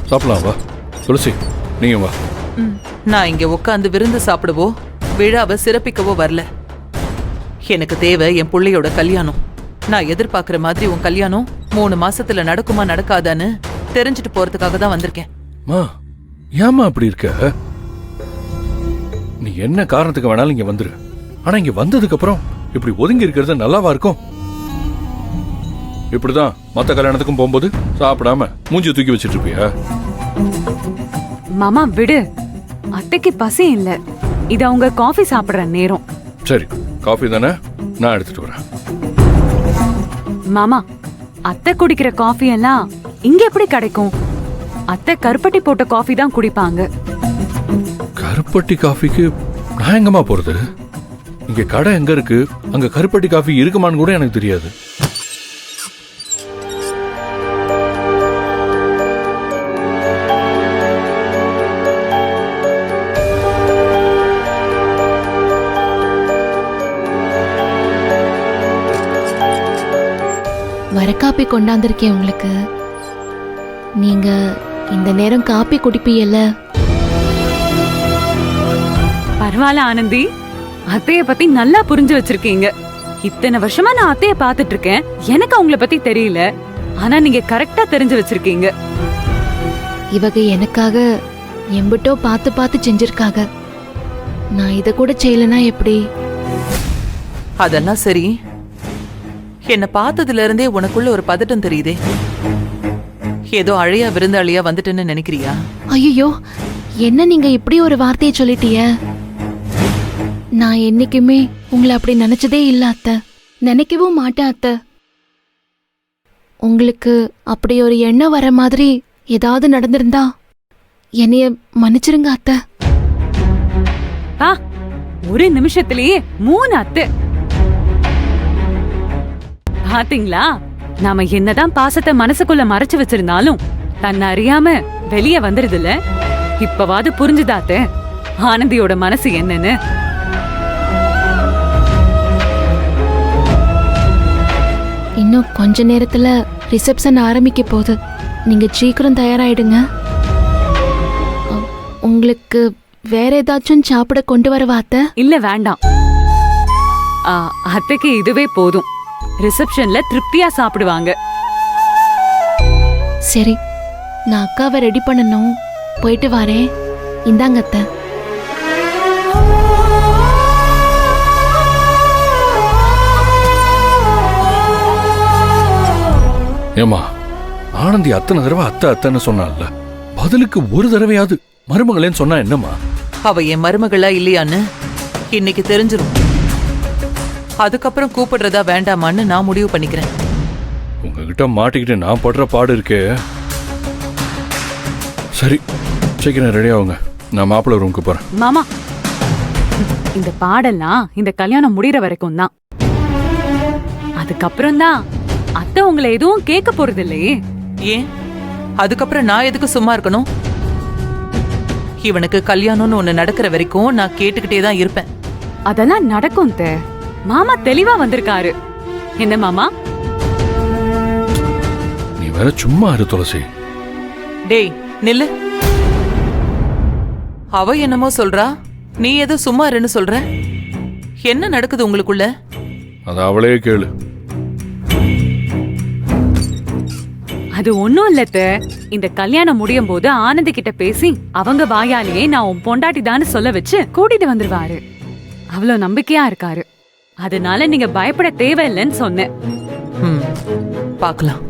சாப்பிடலாம் வா. துளசி நீயும் வா. நான் இங்க உட்காந்து விருந்து சாப்பிடவோ விழாவை சிறப்பிக்கவோ வரல. எனக்கு தேவை என் பிள்ளையோட கல்யாணம். நான் எதிர்பார்க்கிற மாதிரி உன் கல்யாணம் 3 மாசத்துல நடக்குமா நடக்காதான்னு தெரிஞ்சுட்டு போறதுக்காக தான் வந்திருக்கேன். ஏமா அப்படி இருக்க? நீ என்ன காரணத்துக்கு வேணாலும் இங்க வந்துரு. ஆனா இங்க வந்ததுக்கு அப்புறம் இப்படி ஒதுங்கி இருக்கிறது நல்லாவா இருக்கும்? இப்படிதான் மத்த கல்யாணத்துக்கும் போகும்போது சாப்பிடாம மூஞ்சி தூக்கி வச்சிட்டு இருப்பியா? மாமா விடு, அத்தைக்கு பசி இல்ல. இது அவங்க காஃபி சாப்பிடுற நேரம். சரி, காஃபி தானே, நான் எடுத்துட்டு வரேன். மாமா, அத்தை குடிக்கிற காஃபி எல்லாம் இங்க எப்படி கிடைக்கும்? அத்தை கருப்பட்டி போட்ட காஃபி தான் குடிப்பாங்க. கருப்பட்டி காஃபிக்கு நான் எங்கம்மா போறது? இங்க கடை எங்க இருக்கு? அங்க கருப்பட்டி காஃபி இருக்குமான்னு கூட எனக்கு தெரியாது. வர காப்பி கொண்டாந்துருக்கேன் உங்களுக்கு. நீங்க இந்த நேரம் காப்பி குடிப்பீல்ல? பரவாயில்ல ஆனந்தி, அத்தைய பத்தி நல்லா புரிஞ்சு வச்சிருக்கீங்க. இத்தனை வருஷமா நான் அத்தைய பாத்துட்டு இருக்கேன், எனக்கு அவங்கள பத்தி தெரியல. ஆனா நீங்க கரெக்டா தெரிஞ்சு வச்சிருக்கீங்க. இவங்க எனக்காக எம்பிட்டோ பார்த்து பார்த்து செஞ்சிருக்காங்க. நான் இத கூட செய்யலனா எப்படி? அதெல்லாம் சரி, என்ன பார்த்ததுல இருந்தே உனக்குள்ள ஒரு பதட்டம் தெரியுதே. ஏதோ அழையா விருந்தாளியா வந்துட்டேன்னு நினைக்கிறியா? ஐயோ, என்ன நீங்க இப்படி ஒரு வார்த்தையை சொல்லிட்டீங்க? நான் என்னைக்குமே உங்களை அப்படி நினைச்சதே இல்ல அத்தை. நினைக்கவும் மாட்டேன் அத்தை. உங்களுக்கு அப்படி ஒரு எண்ணம் வர மாதிரி ஏதாவது நடந்திருந்தா என்னைய மன்னிச்சிருங்க அத்தை. ஒரு நிமிஷத்திலேயே 3 அத்தை. பாத்தீங்களா, நாம என்னதான் பாசத்தை மனசுக்குள்ள மறைச்சு வச்சிருந்தாலும் தன்னை அறியாம வெளியே வந்துருதுல. இப்பவாது புரிஞ்சுதாத்தே ஆனந்தியோட மனசு என்னன்னு. இன்னும் கொஞ்ச நேரத்துல ரிசப்ஷன் ஆரம்பிக்க போகுது. நீங்க சீக்கிரம் தயாராயிடுங்க. உங்களுக்கு வேற ஏதாச்சும் சாப்பிட கொண்டு வரவா அத்தை? இல்ல வேண்டாம், அத்தைக்கு இதுவே போதும். ரிசப்ஷன்ல திருப்தியா சாப்பிடுவாங்க. சரி, நான் அக்காவை ரெடி பண்ணணும், போயிட்டு வரேன். இந்தாங்க அத்தை. ஏமா, ஆனந்தி அத்தனை தடவை அத்தை அத்தைன்னு சொன்னால, பதிலுக்கு ஒரு தடவையாவது மருமகளேன்னு சொன்னா என்னம்மா? அவ என் மருமகளா இல்லையான்னு இன்னைக்கு தெரிஞ்சிரும். அதுக்கப்புறம் கூப்பிடுறதா வேண்டாமான்னு நான் முடிவு பண்ணிக்கிறேன். உங்ககிட்ட மாட்டிக்கிட்டு நான் படுற பாடு இருக்கே. சரி, சீக்கிரம் ரெடி ஆகுங்க, நான் மாப்பிள்ளை ரூமுக்கு போறேன். மாமா, இந்த பாடெல்லாம் இந்த கல்யாணம் முடிகிற வரைக்கும் தான். அதுக்கப்புறம் தான் அத்தை உங்களை எதுவும் கேட்க போறது இல்லையே. ஏன் அதுக்கப்புறம் நான் எதுக்கு சும்மா இருக்கணும்? இவனுக்கு கல்யாணம்னு ஒண்ணு நடக்கிற வரைக்கும் நான் கேட்டுக்கிட்டே தான் இருப்பேன். அதெல்லாம் நடக்கும் தே. மாமா தெளிவா வந்திருக்காரு. என்ன மாமா? நீ வேற சும்மா இரு துளசி. டேய் நில்லு. அவ என்னமோ சொல்றா, நீ ஏதோ சும்மா இருன்னு சொல்ற. என்ன நடக்குது உங்களுக்குள்ள? அது அவளே கேளு. அது ஒண்ணும் இல்ல. இந்த கல்யாணம் முடியும் போது ஆனந்தி கிட்ட பேசி அவங்க வாயாலேயே நான் உன் பொண்டாட்டி தான்னு சொல்ல வச்சு கூட்டிட்டு வந்துருவாரு. அவ்வளவு நம்பிக்கையா இருக்காரு. அதனால நீங்க பயப்பட தேவையில்லைன்னு சொன்னேன். பார்க்கலாம்.